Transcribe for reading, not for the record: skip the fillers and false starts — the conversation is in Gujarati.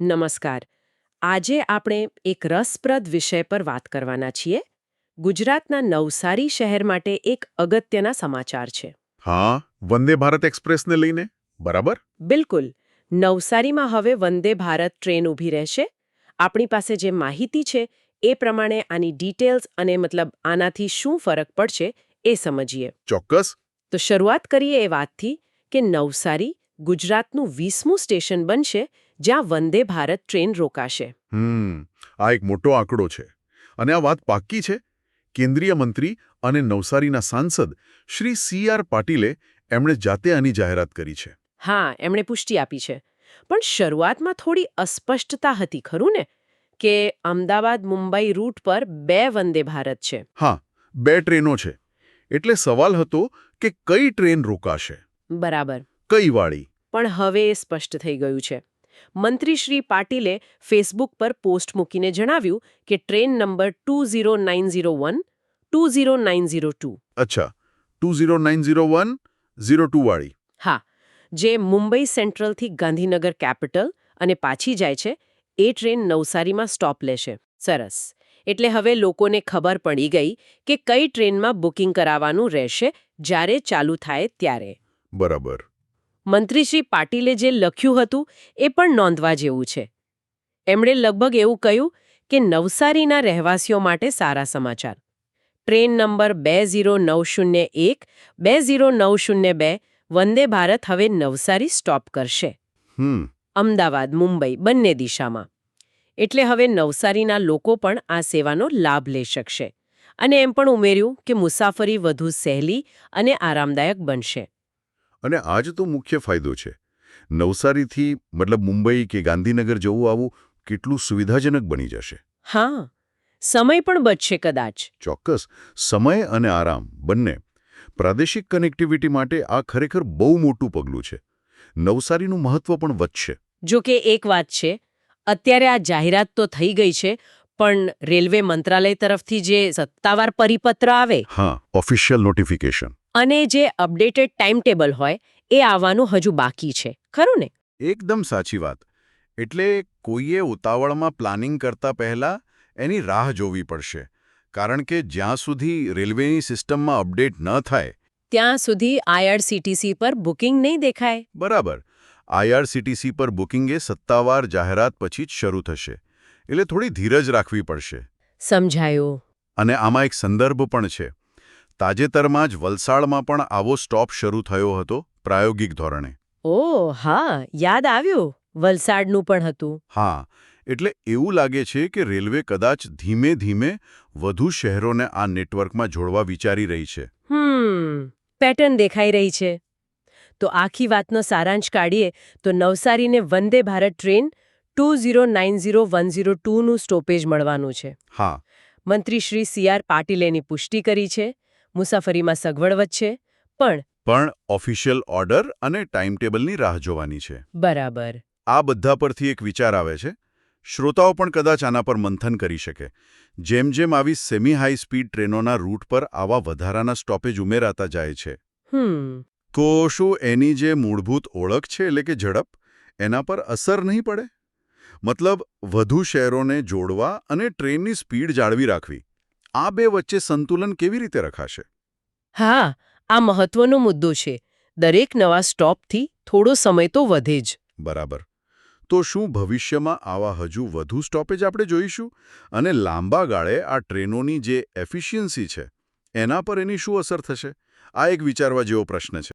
નમસ્કાર. આજે આપણે એક રસપ્રદ વિષય પર વાત કરવાના છીએ. ગુજરાતના નવસારી શહેર માટે એક અગત્યના સમાચાર છે. હા, વંદે ભારત એક્સપ્રેસને લઈને બરાબર. બિલકુલ. નવસારીમાં હવે વંદે ભારત ટ્રેન ઊભી રહેશે. આપણી પાસે જે માહિતી છે એ પ્રમાણે આની ડિટેલ્સ અને આનાથી શું ફરક પડશે એ સમજીએ. ચોક્કસ. તો શરૂઆત કરીએ એ વાતથી કે નવસારી ગુજરાતનું 20મું સ્ટેશન બનશે જ્યાં વંદે ભારત ટ્રેન રોકાશે. આ એક મોટો આંકડો છે અને આ વાત પાક્કી છે. કેન્દ્રીય મંત્રી અને નવસારીના સાંસદ શ્રી CR પાટીલે એમણે જાતે આની જાહેરાત કરી છે. હા, એમણે પુષ્ટિ આપી છે. પણ શરૂઆતમાં થોડી અસ્પષ્ટતા હતી ખરું ને, કે અમદાવાદ મુંબઈ રૂટ પર 2 વંદે ભારત છે. હા, 2 ટ્રેનો છે. એટલે સવાલ હતો કે કઈ ટ્રેન રોકાશે, બરાબર. કઈ વાળી. પણ હવે એ સ્પષ્ટ થઈ ગયું છે. મંત્રી શ્રી પાટીલે ફેસબુક પર પોસ્ટ મૂકીને જણાવ્યું કે ટ્રેન નંબર 20901, 20902. અચ્છા, 20901, 02 વાળી. હા, જે મુંબઈ સેન્ટ્રલથી ગાંધીનગર કેપિટલ અને પાછી જાય છે એ ટ્રેન નવસારીમાં સ્ટોપ લેશે. સરસ. એટલે હવે લોકોને ખબર પડી ગઈ કે કઈ ટ્રેનમાં બુકિંગ કરાવવાનું રહેશે જ્યારે ચાલુ થાય ત્યારે. બરાબર. મંત્રી શ્રી પાટીલે જે લખ્યું હતું એ પણ નોંધવા જેવું છે. એમણે લગભગ એવું કહ્યું કે નવસારીના રહેવાસીઓ માટે સારા સમાચાર. ટ્રેન નંબર 20901, 20902 વંદે ભારત હવે નવસારી સ્ટોપ કરશે. અમદાવાદ, મુંબઈ બંને દિશામાં. એટલે હવે નવસારીના લોકો પણ આ સેવાનો લાભ લઈ શકશે. અને એમ પણ ઉમેર્યું કે મુસાફરી વધુ સહેલી અને આરામદાયક બનશે. અને આ જ તો મુખ્ય ફાયદો છે. નવસારીથી મુંબઈ કે ગાંધીનગર જવું આવું કેટલું સુવિધાજનક બની જશે. હા, સમય પણ બચશે કદાચ. ચોક્કસ. સમય અને આરામ બંને. પ્રાદેશિક કનેક્ટિવિટી માટે આ ખરેખર બહુ મોટું પગલું છે. નવસારીનું મહત્વ પણ વધશે. જો કે એક વાત છે, અત્યારે આ જાહેરાત તો થઈ ગઈ છે, પણ રેલવે મંત્રાલય તરફથી જે સત્તાવાર પરિપત્ર આવે, હા, ઓફિશિયલ નોટિફિકેશન, અને જે અપડેટેડ ટાઈમ ટેબલ હોય એ આવવાનું હજુ બાકી છે, ખરું ને? એકદમ સાચી વાત. એટલે કોઈએ ઉતાવળમાં પ્લાનિંગ કરતા પહેલા એની રાહ જોવી પડશે. કારણ કે જ્યાં સુધી રેલવેની સિસ્ટમમાં અપડેટ ન થાય ત્યાં સુધી IRCTC પર બુકિંગ નહીં દેખાય. બરાબર. IRCTC પર બુકિંગ એ સત્તાવાર જાહેરાત પછી જ શરૂ થશે. એટલે થોડી ધીરજ રાખવી પડશે. સમજાયું. અને આમાં એક સંદર્ભ પણ છે. તાજેતરમાં જ વલસાડમાં પણ આવો સ્ટોપ શરૂ થયો હતો, પ્રાયોગિક ધોરણે. ઓહ હા, યાદ આવ્યું. વલસાડનું પણ હતું. હા, એટલે એવું લાગે છે કે રેલવે કદાચ ધીમે ધીમે વધુ શહેરોને આ નેટવર્કમાં જોડવા વિચારી રહી છે. પેટર્ન દેખાઈ રહી છે. તો આખી વાતનો સારાંશ કાઢીએ તો નવસારીને વંદે ભારત ટ્રેન 2090102 નું સ્ટોપેજ મળવાનું છે. હા. મંત્રી શ્રી CR પાટીલેની પુષ્ટિ કરી છે. મુસાફરીમાં સગવડ વધશે. પણ ઓફિશિયલ ઓર્ડર અને ટાઈમટેબલની રાહ જોવાની છે. બરાબર. આ બધા પરથી એક વિચાર આવે છે. શ્રોતાઓ પણ કદાચ આના પર મંથન કરી શકે. જેમ જેમ આવી સેમી હાઈ સ્પીડ ટ્રેનોના રૂટ પર આવા વધારાના સ્ટોપેજ ઉમેરાતા જાય છે, તો શું એની જે મૂળભૂત ઓળખ છે, એટલે કે ઝડપ, એના પર અસર નહીં પડે? વધુ શહેરોને જોડવા અને ટ્રેનની સ્પીડ જાળવી રાખવી, આ બે વચ્ચે સંતુલન કેવી રીતે રખાશે? હા, આ મહત્વનો મુદ્દો છે. દરેક નવા સ્ટોપથી થોડો સમય તો વધે જ. બરાબર. તો શું ભવિષ્યમાં આવા હજુ વધુ સ્ટોપેજ આપણે જોઈશું? અને લાંબા ગાળે આ ટ્રેનોની જે એફિશિયન્સી છે, એના પર એની શું અસર થશે? આ એક વિચારવા જેવો પ્રશ્ન છે.